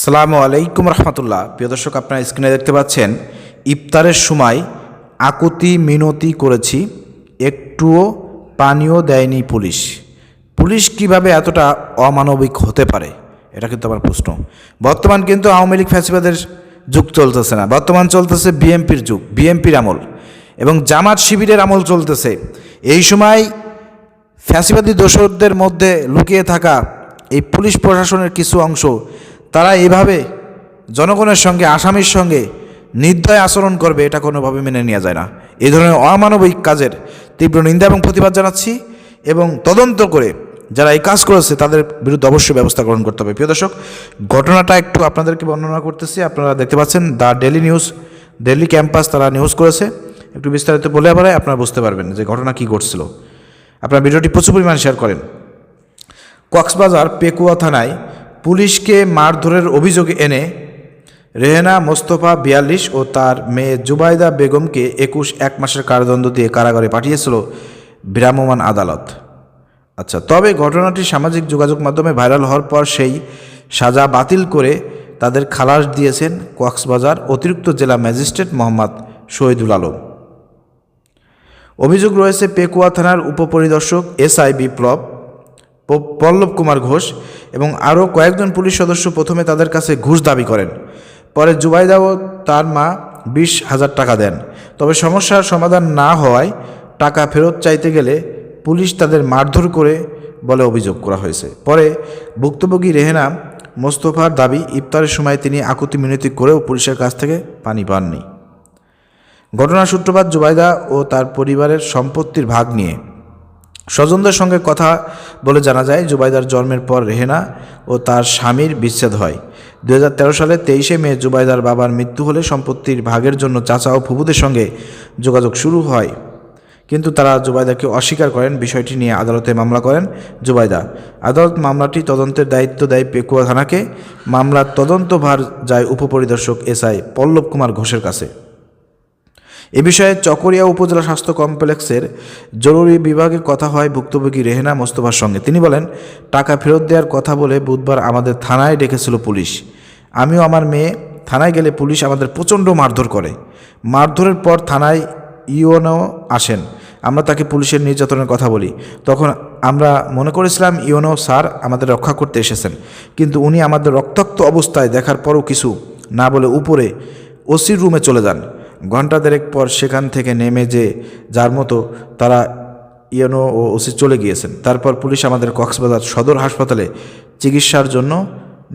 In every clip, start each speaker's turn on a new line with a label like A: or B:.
A: আসসালামু আলাইকুম রহমতুল্লাহ। প্রিয় দর্শক, আপনারা স্ক্রিনে দেখতে পাচ্ছেন ইফতারের সময় আকুতি মিনতি করেছি, একটুও পানীয় দেয়নি পুলিশ। পুলিশ কিভাবে এতটা অমানবিক হতে পারে, এটা কিন্তু আমার প্রশ্ন। বর্তমান কিন্তু আওয়ামী লীগ ফ্যাসিবাদের যুগ চলতেছে না, বর্তমান চলতেছে বিএনপির যুগ, বিএনপির আমল এবং জামাত শিবিরের আমল চলতেছে। এই সময় ফ্যাসিবাদী দোসরদের মধ্যে লুকিয়ে থাকা এই পুলিশ প্রশাসনের কিছু অংশ, তারা এভাবে জনগণের সঙ্গে, আসামির সঙ্গে নির্দয় আচরণ করবে, এটা কোনোভাবে মেনে নেওয়া যায় না। এই ধরনের অমানবিক কাজের তীব্র নিন্দা এবং প্রতিবাদ জানাচ্ছি এবং তদন্ত করে যারা এই কাজ করেছে তাদের বিরুদ্ধে অবশ্যই ব্যবস্থা গ্রহণ করতে হবে। প্রিয় দর্শক, ঘটনাটা একটু আপনাদেরকে বর্ণনা করতেছি। আপনারা দেখতে পাচ্ছেন the daily news, Delhi campus তারা নিউজ করেছে। একটু বিস্তারিত বলে আবার আপনারা বুঝতে পারবেন যে ঘটনা কী ঘটছিল। আপনারা ভিডিওটি প্রচুর পরিমাণ শেয়ার করেন। কক্সবাজার পেকুয়া থানায় পুলিশকে মারধরের অভিযোগ এনে রেহেনা মোস্তফা 42 ও তার মেয়ে জুবাইদা বেগমকে 21 মাসের কারাদণ্ড দিয়ে কারাগারে পাঠিয়েছিল ভ্রাম্যমাণ আদালত। আচ্ছা, তবে ঘটনাটি সামাজিক যোগাযোগ মাধ্যমে ভাইরাল হওয়ার পর সেই সাজা বাতিল করে তাদের খালাস দিয়েছেন কক্সবাজার অতিরিক্ত জেলা ম্যাজিস্ট্রেট মোহাম্মদ শহীদুল আলম। অভিযোগ রয়েছে পেকুয়া থানার উপপরিদর্শক SI বিপ্লব, পল্লব কুমার ঘোষ এবং আরও কয়েকজন পুলিশ সদস্য প্রথমে তাদের কাছে ঘুষ দাবি করেন। পরে জুবাইদা ও তার মা 20,000 টাকা দেন। তবে সমস্যার সমাধান না হওয়ায় টাকা ফেরত চাইতে গেলে পুলিশ তাদের মারধর করে বলে অভিযোগ করা হয়েছে। পরে ভুক্তভোগী রেহেনা মোস্তফার দাবি, ইফতারের সময় তিনি আকুতি মিনতি করেও পুলিশের কাছ থেকে পানি পাননি। ঘটনার সূত্রপাত জুবাইদা ও তার পরিবারের সম্পত্তির ভাগ নিয়ে স্বজনদের সঙ্গে কথা বলে জানা যায়, জুবাইদার জন্মের পর রেহেনা ও তার স্বামীর বিচ্ছেদ হয়। 2013 সালে 23 মে জুবাইদার বাবার মৃত্যু হলে সম্পত্তির ভাগের জন্য চাচা ও ফুফুদের সঙ্গে যোগাযোগ শুরু হয়, কিন্তু তারা জুবাইদাকে অস্বীকার করেন। বিষয়টি নিয়ে আদালতে মামলা করেন জুবাইদা। আদালত মামলাটি তদন্তের দায়িত্ব দেয় পেকুয়া থানাকে। মামলার তদন্তভার যায় উপপরিদর্শক SI পল্লব কুমার ঘোষের কাছে। এ বিষয়ে চকরিয়া উপজেলা স্বাস্থ্য কমপ্লেক্সের জরুরি বিভাগে কথা হয় ভুক্তভোগী রেহেনা মোস্তফার সঙ্গে। তিনি বলেন, টাকা ফেরত দেওয়ার কথা বলে বুধবার আমাদের থানায় ডেকেছিল পুলিশ। আমিও আমার মেয়ে থানায় গেলে পুলিশ আমাদের প্রচণ্ড মারধর করে। মারধরের পর থানায় ইওনো আসেন। আমরা তাকে পুলিশের নির্যাতনের কথা বলি। তখন আমরা মনে করেছিলাম ইওনো স্যার আমাদের রক্ষা করতে এসেছেন, কিন্তু উনি আমাদের রক্তাক্ত অবস্থায় দেখার পরও কিছু না বলে উপরে ওসির রুমে চলে যান। ঘণ্টা দেড়েক পর সেখান থেকে নেমে যার মতো তারা ইওনো ও ওসি চলে গিয়েছেন। তারপর পুলিশ আমাদের কক্সবাজার সদর হাসপাতালে চিকিৎসার জন্য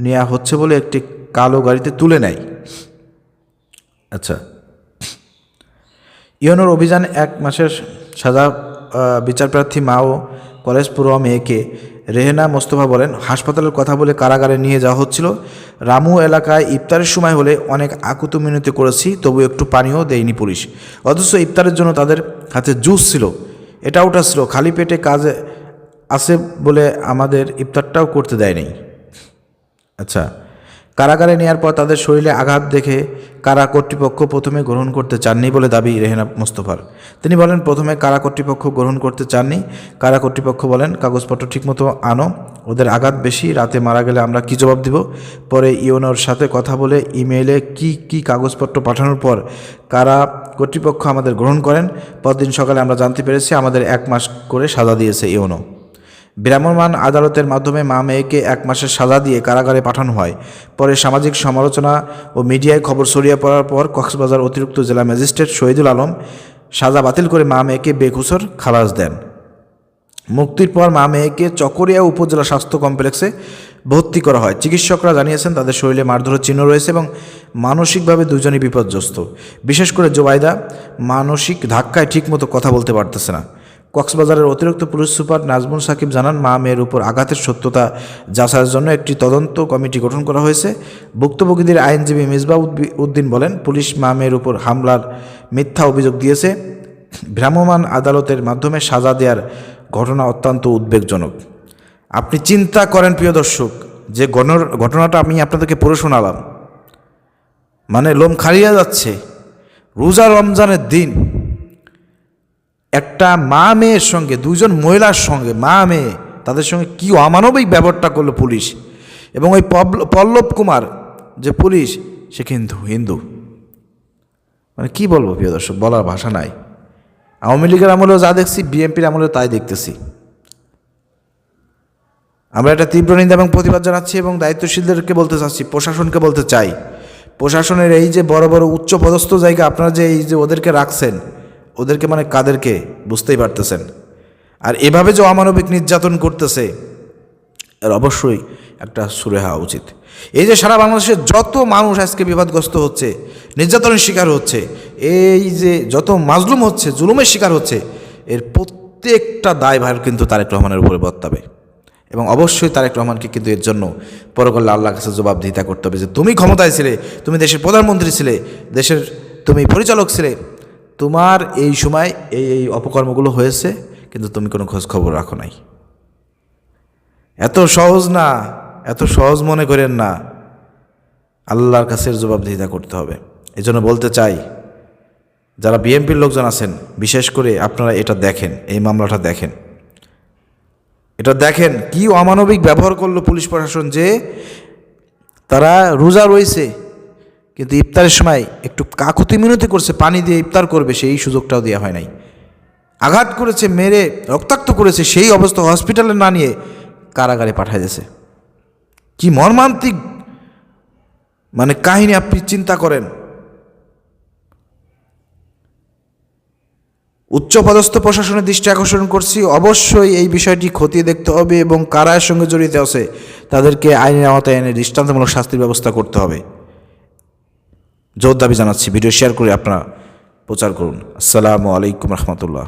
A: নেওয়া হচ্ছে বলে একটি কালো গাড়িতে তুলে নেয়। আচ্ছা, ইওনোর অভিযান 1 মাসের সাজা বিচারপ্রার্থী মা ও কলেজ পড়ুয়া মেয়েকে রেহেনা মোস্তফা বলেন, হাসপাতালের কথা বলে কারাগারে নিয়ে যাওয়া হচ্ছিল। রামু এলাকায় ইফতারের সময় হলে অনেক আকুতি মিনতি করেছি, তবু একটু পানিও দেয়নি পুলিশ। অথচ ইফতারের জন্য তাদের হাতে জুস ছিল, এটা ওটা ছিল, খালি পেটে কাজ আছে বলে আমাদের ইফতারটাও করতে দেয়নি। আচ্ছা, কারাগারে নেওয়ার পর তাদের শরীরে আঘাত দেখে কারা কর্তৃপক্ষ প্রথমে গ্রহণ করতে চাননি বলে দাবি রেহেনা মোস্তফার। তিনি বলেন, প্রথমে কারা কর্তৃপক্ষ গ্রহণ করতে চাননি। কারা কর্তৃপক্ষ বলেন, কাগজপত্র ঠিকমতো আনো, ওদের আঘাত বেশি, রাতে মারা গেলে আমরা কি জবাব দিব। পরে ইওনোর সাথে কথা বলে ইমেইলে কি কাগজপত্র পাঠানোর পর কারা কর্তৃপক্ষ আমাদের গ্রহণ করেন। পরদিন সকালে আমরা জানতে পেরেছি আমাদের 1 মাস করে সাজা দিয়েছে ইওনো। ভ্রাম্যমাণ আদালতের মাধ্যমে মা মেয়েকে 1 মাসের সাজা দিয়ে কারাগারে পাঠানো হয়। পরে সামাজিক সমালোচনা ও মিডিয়ায় খবর ছড়িয়ে পড়ার পর কক্সবাজার অতিরিক্ত জেলা ম্যাজিস্ট্রেট শহীদুল আলম সাজা বাতিল করে মা মেয়েকে বেকসুর খালাস দেন। মুক্তির পর মা মেয়েকে চকরিয়া উপজেলা স্বাস্থ্য কমপ্লেক্সে ভর্তি করা হয়। চিকিৎসকরা জানিয়েছেন তাদের শরীরে মারধরের চিহ্ন রয়েছে এবং মানসিকভাবে দুজনই বিপর্যস্ত। বিশেষ করে জুবাইদা মানসিক ধাক্কায় ঠিকমতো কথা বলতে পারতেছে না। কক্সবাজারের অতিরিক্ত পুলিশ সুপার নাজমুল সাকিব জানান, মা মেয়ের উপর আঘাতের সত্যতা যাচাইয়ের জন্য একটি তদন্ত কমিটি গঠন করা হয়েছে। ভুক্তভোগীদের আইনজীবী মিসবাহ উদ্দিন বলেন, পুলিশ মা মেয়ের উপর হামলার মিথ্যা অভিযোগ দিয়েছে। ভ্রাম্যমাণ আদালতের মাধ্যমে সাজা দেওয়ার ঘটনা অত্যন্ত উদ্বেগজনক। আপনি চিন্তা করেন প্রিয় দর্শক, যে ঘটনাটা আমি আপনাদেরকে পড়ে শোনালাম, মানে লোম খাড়িয়ে যাচ্ছে। রোজা রমজানের দিন একটা মা মেয়ের সঙ্গে, 2জন মহিলার সঙ্গে, মা মেয়ে, তাদের সঙ্গে কি অমানবিক ব্যবহারটা করলো পুলিশ। এবং ওই পল্লব কুমার যে পুলিশ সে কিন্তু হিন্দু। মানে কি বলবো প্রিয় দর্শক, বলার ভাষা নাই। আওয়ামী লীগের আমলেও যা দেখছি, বিএনপির আমলেও তাই দেখতেছি। আমরা এটা তীব্র নিন্দা এবং প্রতিবাদ জানাচ্ছি এবং দায়িত্বশীলদেরকে বলতে চাচ্ছি, প্রশাসনকে বলতে চাই, প্রশাসনের এই যে বড় বড় উচ্চ পদস্থ জায়গা আপনারা যে এই যে ওদেরকে রাখছেন, ওদেরকে মানে কাদেরকে বুঝতেই পারতেছেন। আর এভাবে যে অমানবিক নির্যাতন করতেছে এর অবশ্যই একটা সুরে হওয়া উচিত। এই যে সারা বাংলাদেশের যত মানুষ আজকে বিপদগ্রস্ত হচ্ছে, নির্যাতনের শিকার হচ্ছে, এই যে যত মাজলুম হচ্ছে, জুলুমের শিকার হচ্ছে, এর প্রত্যেকটা দায়ভার কিন্তু তারেক রহমানের উপরে বর্তাবে। এবং অবশ্যই তারেক রহমানকে কিন্তু এর জন্য পরকালে আল্লাহর কাছে জবাবদিহিতা করতে হবে যে তুমি ক্ষমতায় ছিলে, তুমি দেশের প্রধানমন্ত্রী ছিলে, দেশের তুমি পরিচালক ছিলে, তোমার এই সময় এই অপকর্মগুলো হয়েছে, কিন্তু তুমি কোনো খোঁজ খবর রাখো নাই। এত সহজ না, এত সহজ মনে করেন না, আল্লাহর কাছে জবাবদিহিতা করতে হবে। এই জন্য বলতে চাই, যারা বিএনপির লোকজন আছেন, বিশেষ করে আপনারা এটা দেখেন, এই মামলাটা দেখেন, এটা দেখেন কি অমানবিক ব্যবহার করলো পুলিশ প্রশাসন। যে তারা রোজা রয়েছে কিন্তু ইফতারের সময় একটু কাকুতি মিনতি করছে, পানি দিয়ে ইফতার করবে, সেই সুযোগটাও দেওয়া হয় নাই। আঘাত করেছে, মেরে রক্তাক্ত করেছে, সেই অবস্থা হসপিটালে না নিয়ে কারাগারে পাঠায় দিয়েছে। কি মর্মান্তিক মানে কাহিনী, আপনি চিন্তা করেন। উচ্চপদস্থ প্রশাসনের দৃষ্টি আকর্ষণ করছি, অবশ্যই এই বিষয়টি খতিয়ে দেখতে হবে এবং কারা এর সঙ্গে জড়িত আছে তাদেরকে আইনের আওতায় এনে দৃষ্টান্তমূলক শাস্তির ব্যবস্থা করতে হবে। জোর দাবি জানাচ্ছি। ভিডিও শেয়ার করে আপনারা প্রচার করুন। আসসালামু আলাইকুম রহমতুল্লাহ।